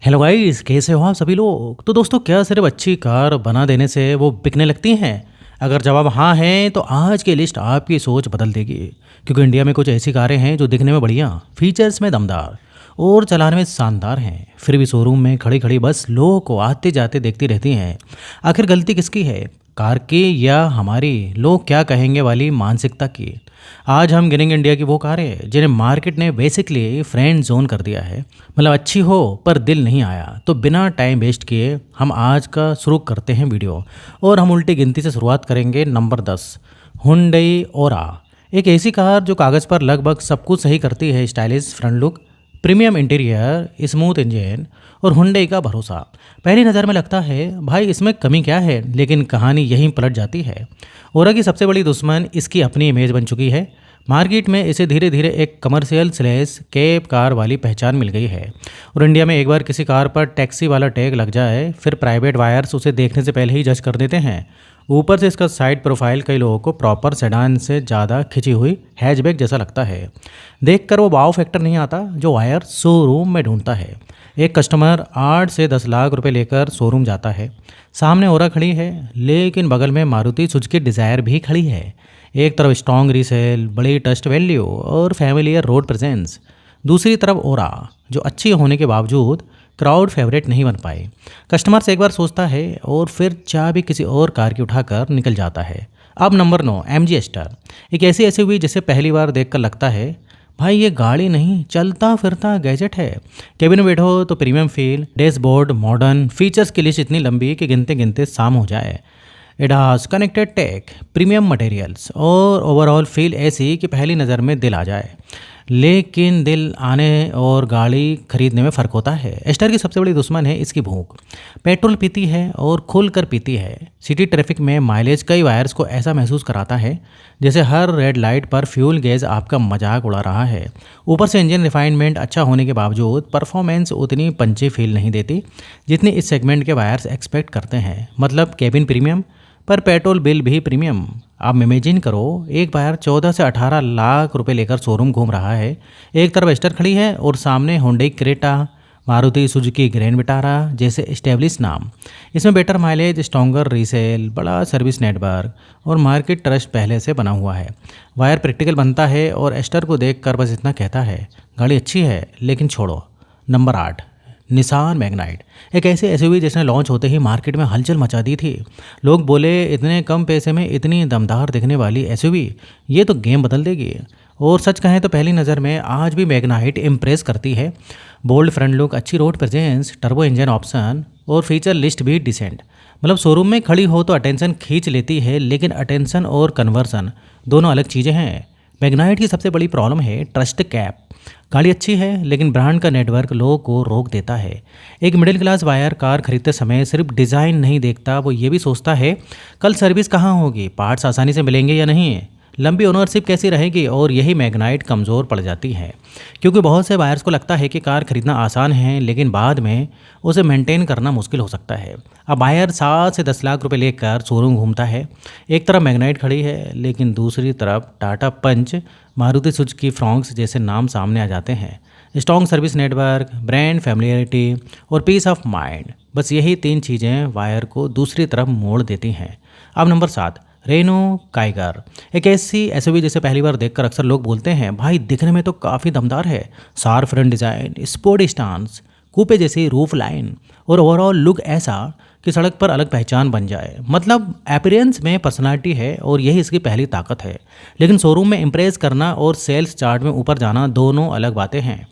Hello guys, कैसे हो आप सभी लोग। तो दोस्तों, क्या सिर्फ अच्छी कार बना देने से वो बिकने लगती हैं? अगर जवाब हाँ है तो आज की लिस्ट आपकी सोच बदल देगी। क्योंकि इंडिया में कुछ ऐसी कारें हैं जो दिखने में बढ़िया, फीचर्स में दमदार और चलाने में शानदार हैं, फिर भी शोरूम में खड़ी खड़ी बस लोगों को आते जाते देखती रहती हैं। आखिर गलती किसकी है, कार की या हमारी लोग क्या कहेंगे वाली मानसिकता की? आज हम गिनेंगे इंडिया की वो कारें जिन्हें मार्केट ने बेसिकली फ्रेंड जोन कर दिया है। मतलब अच्छी हो पर दिल नहीं आया। तो बिना टाइम वेस्ट किए हम आज का शुरू करते हैं वीडियो। और हम उल्टी गिनती से शुरुआत करेंगे। नंबर 10, हुंडई ओरा। एक ऐसी कार जो कागज़ पर लगभग सब कुछ सही करती है। Stylish front look, premium interior, smooth engine और हुंडई का भरोसा। पहली नज़र में लगता है भाई इसमें कमी क्या है, लेकिन कहानी यहीं पलट जाती है। ओरा की सबसे बड़ी दुश्मन इसकी अपनी इमेज बन चुकी है। मार्केट में इसे धीरे धीरे एक कमर्शियल स्लेस कैब कार वाली पहचान मिल गई है। और इंडिया में एक बार किसी कार पर टैक्सी वाला टैग लग जाए, फिर प्राइवेट वायर्स उसे देखने से पहले ही जज कर देते हैं। ऊपर से इसका साइड प्रोफाइल कई लोगों को प्रॉपर सेडान से ज़्यादा खिंची हुई हैचबैक जैसा लगता है। देखकर वो वाव फैक्टर नहीं आता जो वायर शोरूम में ढूंढता है। एक कस्टमर 8 से 10 लाख रुपए लेकर शोरूम जाता है। सामने ओरा खड़ी है, लेकिन बगल में मारुति सुजुकी डिज़ायर भी खड़ी है। एक तरफ स्ट्रॉन्ग रीसेल, बड़ी ट्रस्ट वैल्यू और फैमिलियर रोड प्रेजेंस। दूसरी तरफ ओरा जो अच्छी होने के बावजूद क्राउड फेवरेट नहीं बन पाई। कस्टमर से एक बार सोचता है और फिर चाबी किसी और कार की उठाकर निकल जाता है। अब नंबर 9, MG एस्टर। एक ऐसी एसयूवी जिसे पहली बार देखकर लगता है भाई ये गाड़ी नहीं, चलता फिरता गैजेट है। केबिन में बैठो तो premium feel, dashboard modern, features की लिस्ट इतनी लंबी कि गिनते गिनते शाम हो जाए। ADAS, connected tech, premium materials और ओवरऑल फील ऐसी कि पहली नज़र में दिल आ जाए। लेकिन दिल आने और गाड़ी खरीदने में फ़र्क होता है। एस्टर की सबसे बड़ी दुश्मन है इसकी भूख। पेट्रोल पीती है और खुल कर पीती है। सिटी ट्रैफिक में माइलेज कई वायर्स को ऐसा महसूस कराता है जैसे हर रेड लाइट पर फ्यूल गैस आपका मजाक उड़ा रहा है। ऊपर से इंजन रिफाइनमेंट अच्छा होने के बावजूद परफॉर्मेंस उतनी पंची फील नहीं देती जितनी इस सेगमेंट के वायर्स एक्सपेक्ट करते हैं। मतलब केबिन प्रीमियम पर पेट्रोल बिल भी प्रीमियम। आप इमेजिन करो, एक बार 14 से 18 लाख रुपए लेकर शोरूम घूम रहा है। एक तरफ एस्टर खड़ी है और सामने Hyundai Creta, Maruti Suzuki grand Vitara जैसे एस्टेब्लिश नाम। इसमें बेटर माइलेज, स्ट्रॉन्गर रीसेल, बड़ा सर्विस नेटवर्क और मार्केट ट्रस्ट पहले से बना हुआ है। वायर प्रैक्टिकल बनता है और एस्टर को देख कर बस इतना कहता है गाड़ी अच्छी है लेकिन छोड़ो। Number 8, Nissan Magnite. एक ऐसे एसयूवी जिसने लॉन्च होते ही मार्केट में हलचल मचा दी थी। लोग बोले इतने कम पैसे में इतनी दमदार दिखने वाली एसयूवी, ये तो गेम बदल देगी। और सच कहें तो पहली नज़र में आज भी मैग्नाइट इम्प्रेस करती है। बोल्ड फ्रंट लुक, अच्छी road presence, turbo engine option और फीचर लिस्ट भी डिसेंट। मतलब शोरूम में खड़ी हो तो अटेंशन खींच लेती है, लेकिन अटेंशन और कन्वर्सन दोनों अलग चीज़ें हैं। मैग्नाइट की सबसे बड़ी प्रॉब्लम है ट्रस्ट कैप। गाड़ी अच्छी है लेकिन ब्रांड का नेटवर्क लोगों को रोक देता है। एक मिडिल क्लास बायर कार खरीदते समय सिर्फ डिज़ाइन नहीं देखता, वो ये भी सोचता है कल सर्विस कहाँ होगी, पार्ट्स आसानी से मिलेंगे या नहीं, लंबी ओनरशिप कैसी रहेगी। और यही मैग्नाइट कमज़ोर पड़ जाती है क्योंकि बहुत से बायर्स को लगता है कि कार खरीदना आसान है, लेकिन बाद में उसे मेंटेन करना मुश्किल हो सकता है। अब बायर 7 से 10 लाख रुपए लेकर शोरूम घूमता है। एक तरफ मैग्नाइट खड़ी है लेकिन दूसरी तरफ टाटा पंच, मारुति सुजुकी फ्रॉन्क्स जैसे नाम सामने आ जाते हैं। Strong service network, brand familiarity और पीस ऑफ माइंड, बस यही 3 चीज़ें वायर को दूसरी तरफ मोड़ देती हैं। अब नंबर 7, रेनो काइगर। एक ऐसी एसयूवी जिसे पहली बार देखकर अक्सर लोग बोलते हैं भाई दिखने में तो काफ़ी दमदार है। Sharp front design, sport stance, coupe जैसी रूफ लाइन और ओवरऑल लुक ऐसा कि सड़क पर अलग पहचान बन जाए। मतलब अपीयरेंस में पर्सनालिटी है और यही इसकी पहली ताकत है। लेकिन शोरूम में इम्प्रेस करना और सेल्स चार्ट में ऊपर जाना दोनों अलग बातें हैं।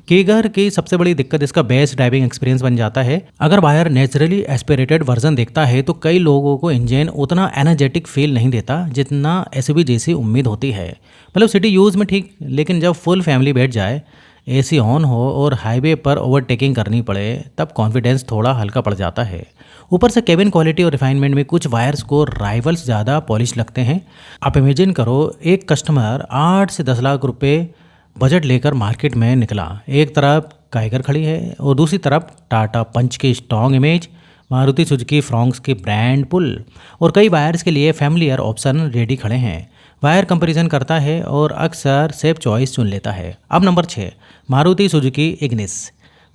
कीगर की सबसे बड़ी दिक्कत इसका बेस्ट ड्राइविंग एक्सपीरियंस बन जाता है। अगर बायर नेचुरली एस्पिरेटेड वर्जन देखता है तो कई लोगों को इंजन उतना एनर्जेटिक फील नहीं देता जितना एसयूवी जैसी उम्मीद होती है। मतलब सिटी यूज़ में ठीक, लेकिन जब फुल फैमिली बैठ जाए, एसी ऑन हो और हाईवे पर ओवरटेकिंग करनी पड़े, तब कॉन्फिडेंस थोड़ा हल्का पड़ जाता है। ऊपर से केबिन क्वालिटी और रिफाइनमेंट में कुछ वायर्स को राइवल्स ज़्यादा पॉलिश लगते हैं। आप इमेजिन करो, एक कस्टमर 8 से 10 लाख रुपए बजट लेकर मार्केट में निकला। एक तरफ काइगर खड़ी है और दूसरी तरफ टाटा पंच की strong image, Maruti Suzuki Fronx की ब्रांड पुल और कई बायर्स के लिए फैमिलियर ऑप्शन रेडी खड़े हैं। वायर कंपैरिजन करता है और अक्सर सेफ चॉइस चुन लेता है। अब नंबर 6, मारुति सुजुकी इग्निस।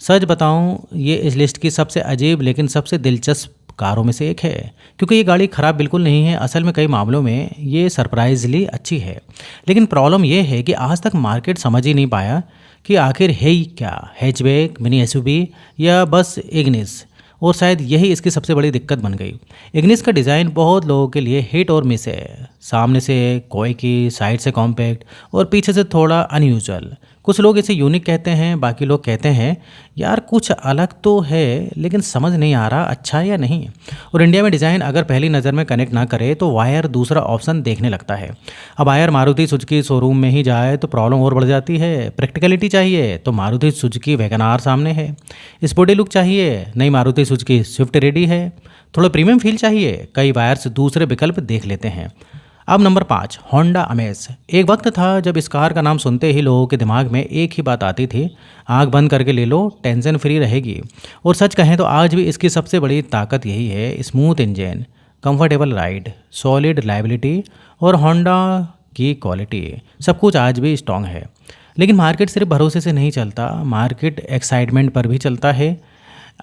सच बताऊं, ये इस लिस्ट की सबसे अजीब लेकिन सबसे दिलचस्प कारों में से एक है, क्योंकि ये गाड़ी खराब बिल्कुल नहीं है। असल में कई मामलों में ये सरप्राइजली अच्छी है। लेकिन प्रॉब्लम ये है कि आज तक मार्केट समझ ही नहीं पाया कि आखिर है ही क्या, हैचबैक, मिनी एसयूवी या बस इग्निस। और शायद यही इसकी सबसे बड़ी दिक्कत बन गई। इग्निस का डिज़ाइन बहुत लोगों के लिए हिट और मिस है। सामने से कोई की, साइड से कॉम्पैक्ट और पीछे से थोड़ा अनयूजुअल। कुछ लोग इसे यूनिक कहते हैं, बाकी लोग कहते हैं यार कुछ अलग तो है, लेकिन समझ नहीं आ रहा अच्छा है या नहीं। और इंडिया में डिज़ाइन अगर पहली नज़र में कनेक्ट ना करे तो वायर दूसरा ऑप्शन देखने लगता है। अब वायर मारुति सुजुकी शोरूम में ही जाए तो प्रॉब्लम और बढ़ जाती है। प्रैक्टिकलिटी चाहिए तो मारुति सुजुकी वैगन आर सामने है। स्पोर्टी लुक चाहिए, नई मारुति सुजुकी स्विफ्ट रेडी है। थोड़ा प्रीमियम फील चाहिए, कई वायर्स दूसरे विकल्प देख लेते हैं। अब नंबर 5, होंडा अमेज। एक वक्त था जब इस कार का नाम सुनते ही लोगों के दिमाग में एक ही बात आती थी, आंख बंद करके ले लो, टेंशन फ्री रहेगी। और सच कहें तो आज भी इसकी सबसे बड़ी ताकत यही है, smooth engine, comfortable ride, solid reliability और होंडा की क्वालिटी। सब कुछ आज भी स्ट्रांग है। लेकिन मार्केट सिर्फ भरोसे से नहीं चलता, मार्केट एक्साइटमेंट पर भी चलता है।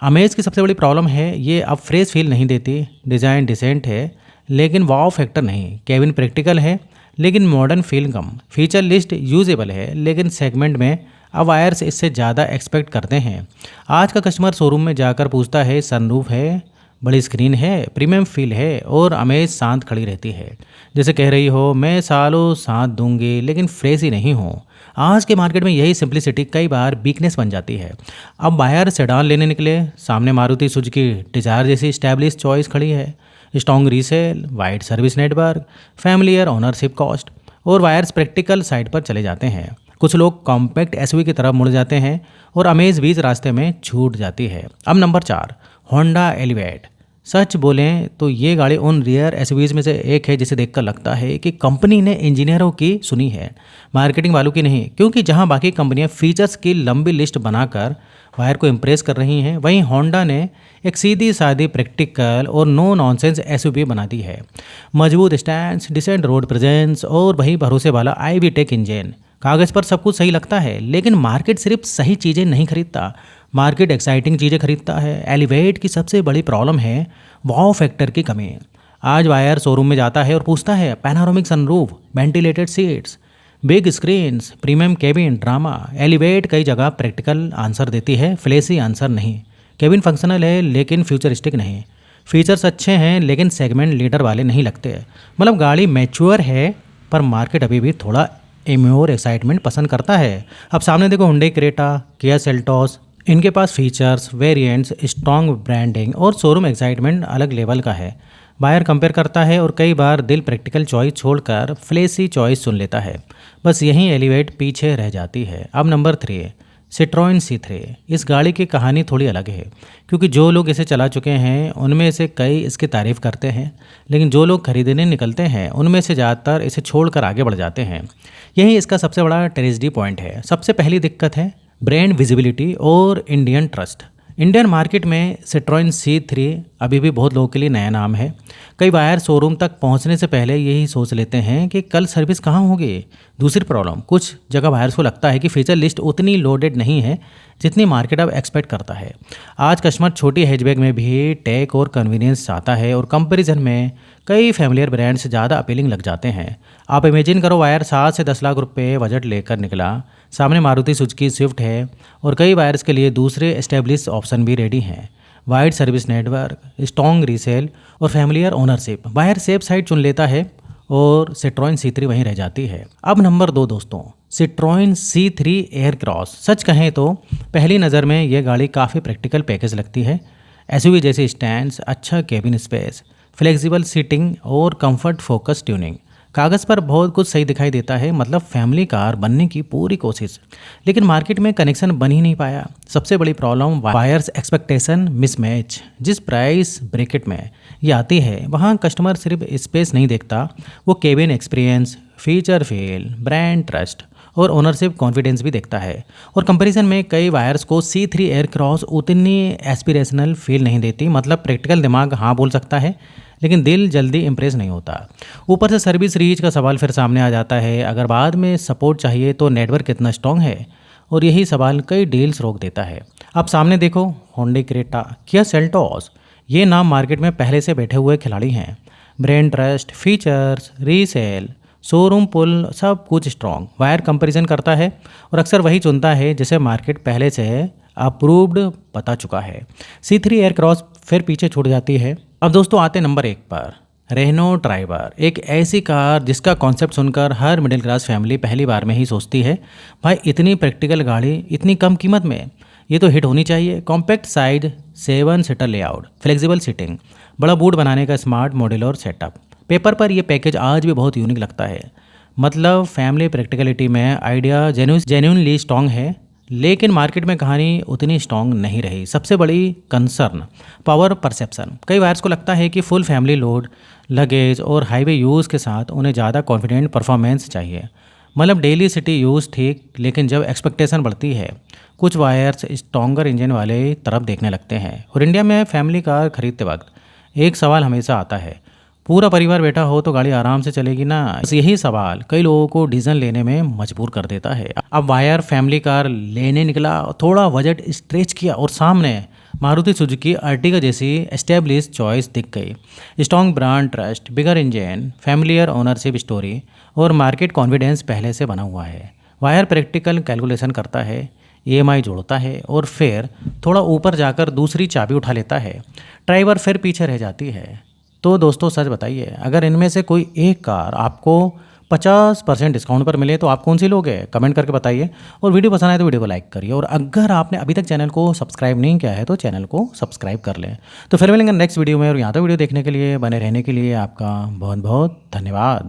अमेज की सबसे बड़ी प्रॉब्लम है ये अब फ्रेश फील नहीं देती। डिज़ाइन डिसेंट है लेकिन वाव फैक्टर नहीं। केबिन प्रैक्टिकल है लेकिन मॉडर्न फील कम। फीचर लिस्ट यूजेबल है लेकिन सेगमेंट में अब वायर्स इससे ज़्यादा एक्सपेक्ट करते हैं। आज का कस्टमर शोरूम में जाकर पूछता है सनरूफ है, बड़ी स्क्रीन है, प्रीमियम फील है, और अमेज शांत खड़ी रहती है, जैसे कह रही हो मैं सालों साथ दूंगी लेकिन फ्रेश ही नहीं हूँ। आज के मार्केट में यही सिंप्लिसिटी कई बार वीकनेस बन जाती है। अब बायर सेडान लेने निकले, सामने मारुति सुजुकी डिजायर जैसी स्टैब्लिश चॉइस खड़ी है। Strong resale, wide service network, familiar ownership cost और वायर्स प्रैक्टिकल साइड पर चले जाते हैं। कुछ लोग कॉम्पैक्ट एसयूवी की तरफ मुड़ जाते हैं और अमेज बीच रास्ते में छूट जाती है। अब नंबर 4, होंडा एलिवेट। सच बोलें तो ये गाड़ी उन रेयर एसयूवीज में से एक है जिसे देखकर लगता है कि कंपनी ने इंजीनियरों की सुनी है, मार्केटिंग वालों की नहीं। क्योंकि जहां बाकी कंपनियां फीचर्स की लंबी लिस्ट बनाकर वायर को इम्प्रेस कर रही हैं, वहीं होंडा ने एक सीधी सादी प्रैक्टिकल और नो नॉनसेंस एसयूवी बना दी है। मजबूत स्टैंड, डिसेंट रोड प्रेजेंस और वही भरोसे वाला आईवी टेक इंजन। कागज़ पर सब कुछ सही लगता है लेकिन मार्केट सिर्फ सही चीज़ें नहीं खरीदता, मार्केट एक्साइटिंग चीज़ें खरीदता है। एलिवेट की सबसे बड़ी प्रॉब्लम है वाव फैक्टर की कमी। आज वायर शोरूम में जाता है और पूछता है panoramic sunroof, ventilated seats, big screens, premium cabin, drama. Elevate कई जगह प्रैक्टिकल आंसर देती है, फ्लैशी आंसर नहीं। केबिन फंक्शनल है लेकिन फ्यूचरिस्टिक नहीं। फीचर्स अच्छे हैं लेकिन सेगमेंट लीडर वाले नहीं लगते। मतलब गाड़ी मैच्योर है पर मार्केट अभी भी थोड़ा इम्योर एक्साइटमेंट पसंद करता है। अब सामने देखो हुंडई क्रेटा, किया सेल्टोस, इनके पास फीचर्स, वेरिएंट्स, स्ट्रॉन्ग ब्रांडिंग और शोरूम एक्साइटमेंट अलग लेवल का है। बायर कंपेयर करता है और कई बार दिल प्रैक्टिकल चॉइस छोड़कर फ्लेसी चॉइस चुन लेता है। बस यहीं एलिवेट पीछे रह जाती है। अब नंबर 3, सिट्रोइन C3। इस गाड़ी की कहानी थोड़ी अलग है, क्योंकि जो लोग इसे चला चुके हैं उनमें से कई इसकी तारीफ़ करते हैं, लेकिन जो लोग खरीदने निकलते हैं उनमें से ज़्यादातर इसे छोड़कर आगे बढ़ जाते हैं। यही इसका सबसे बड़ा ट्रेजेडी पॉइंट है। सबसे पहली दिक्कत है ब्रांड विजिबिलिटी और इंडियन ट्रस्ट। इंडियन मार्केट में सिट्रोइन C3 अभी भी बहुत लोगों के लिए नया नाम है। कई बायर शोरूम तक पहुंचने से पहले यही सोच लेते हैं कि कल सर्विस कहाँ होगी। दूसरी प्रॉब्लम, कुछ जगह बायर्स को लगता है कि फीचर लिस्ट उतनी लोडेड नहीं है जितनी मार्केट अब एक्सपेक्ट करता है। आज कस्टमर छोटी हैचबैक में भी टेक और कन्वीनियंस चाहता है और कंपैरिजन में कई फैमिलियर ब्रांड्स ज़्यादा अपीलिंग लग जाते हैं। आप इमेजिन करो वायर 7 से 10 लाख रुपए बजट लेकर निकला, सामने मारुति सुजुकी स्विफ्ट है और कई वायर्स के लिए दूसरे एस्टेब्लिश ऑप्शन भी रेडी हैं। Wide service network, strong resale और familiar ownership. Buyer safe side चुन लेता है और सिट्रोइन C3 वहीं रह जाती है। अब नंबर 2 दोस्तों, सिट्रोइन C3 एयर क्रॉस। सच कहें तो पहली नज़र में यह गाड़ी काफ़ी प्रैक्टिकल पैकेज लगती है। एसयूवी जैसे स्टैंड्स, अच्छा केबिन स्पेस, फ्लेक्सिबल सीटिंग और कंफर्ट फोकस ट्यूनिंग। कागज़ पर बहुत कुछ सही दिखाई देता है, मतलब फैमिली कार बनने की पूरी कोशिश। लेकिन मार्केट में कनेक्शन बन ही नहीं पाया। सबसे बड़ी प्रॉब्लम वायर्स एक्सपेक्टेशन मिसमैच। जिस प्राइस ब्रैकेट में ये आती है वहाँ कस्टमर सिर्फ स्पेस नहीं देखता, वो cabin experience, feature feel, brand trust और ओनरशिप कॉन्फिडेंस भी देखता है। और कंपैरिजन में कई वायर्स को C3 एयर क्रॉस उतनी एस्पिरेशनल फील नहीं देती। मतलब प्रैक्टिकल दिमाग हाँ बोल सकता है लेकिन दिल जल्दी इंप्रेस नहीं होता। ऊपर से सर्विस रीच का सवाल फिर सामने आ जाता है। अगर बाद में सपोर्ट चाहिए तो नेटवर्क कितना स्ट्रॉन्ग है, और यही सवाल कई डील्स रोक देता है। अब सामने देखो, होंडा क्रेटा, किया सेल्टोस, ये नाम मार्केट में पहले से बैठे हुए खिलाड़ी हैं। Brand trust, features, resale, showroom pull, सब कुछ स्ट्रॉन्ग। वायर कंपैरिजन करता है और अक्सर वही चुनता है जिसे मार्केट पहले से अप्रूव्ड बता चुका है। C3 एयरक्रॉस फिर पीछे छूट जाती है। अब दोस्तों आते नंबर 1 पर, रेनो ड्राइवर, एक ऐसी कार जिसका कॉन्सेप्ट सुनकर हर मिडिल क्लास फैमिली पहली बार में ही सोचती है, भाई इतनी प्रैक्टिकल गाड़ी इतनी कम कीमत में, ये तो हिट होनी चाहिए। Compact size, 7 seater layout, flexible seating, बड़ा बूट बनाने का स्मार्ट मॉड्यूलर सेटअप। पेपर पर यह पैकेज आज भी बहुत यूनिक लगता है। मतलब फैमिली प्रैक्टिकलिटी में आइडिया जेन्युइनली स्ट्रॉन्ग है, लेकिन मार्केट में कहानी उतनी स्ट्रॉन्ग नहीं रही। सबसे बड़ी कंसर्न, पावर परसेप्शन। कई बायर्स को लगता है कि फुल फैमिली लोड, लगेज और हाईवे यूज़ के साथ उन्हें ज़्यादा कॉन्फिडेंट परफॉर्मेंस चाहिए। मतलब डेली सिटी यूज़ ठीक, लेकिन जब एक्सपेक्टेशन बढ़ती है, कुछ वायर्स स्ट्रॉन्गर इंजन वाले तरफ देखने लगते हैं। और इंडिया में फैमिली कार खरीदते वक्त एक सवाल हमेशा आता है, पूरा परिवार बैठा हो तो गाड़ी आराम से चलेगी ना। बस यही सवाल कई लोगों को डिसीजन लेने में मजबूर कर देता है। अब वायर फैमिली कार लेने निकला, थोड़ा बजट स्ट्रेच किया और सामने मारुति सुजुकी अर्टिगा जैसी एस्टेब्लिश चॉइस दिख गई। स्ट्रॉन्ग ब्रांड ट्रस्ट, बिगर इंजन, फैमिलियर ओनरशिप स्टोरी और मार्केट कॉन्फिडेंस पहले से बना हुआ है। वायर प्रैक्टिकल कैलकुलेशन करता है, EMI जोड़ता है और फिर थोड़ा ऊपर जाकर दूसरी चाबी उठा लेता है। ड्राइवर फिर पीछे रह जाती है। तो दोस्तों सच बताइए, अगर इनमें से कोई एक कार आपको 50% डिस्काउंट पर मिले तो आप कौन सी लोगे? कमेंट करके बताइए। और वीडियो पसंद आए तो वीडियो को लाइक करिए, और अगर आपने अभी तक चैनल को सब्सक्राइब नहीं किया है तो चैनल को सब्सक्राइब कर लें। तो फिर मिलेंगे नेक्स्ट वीडियो में, और यहाँ तक वीडियो देखने के लिए, बने रहने के लिए आपका बहुत बहुत धन्यवाद।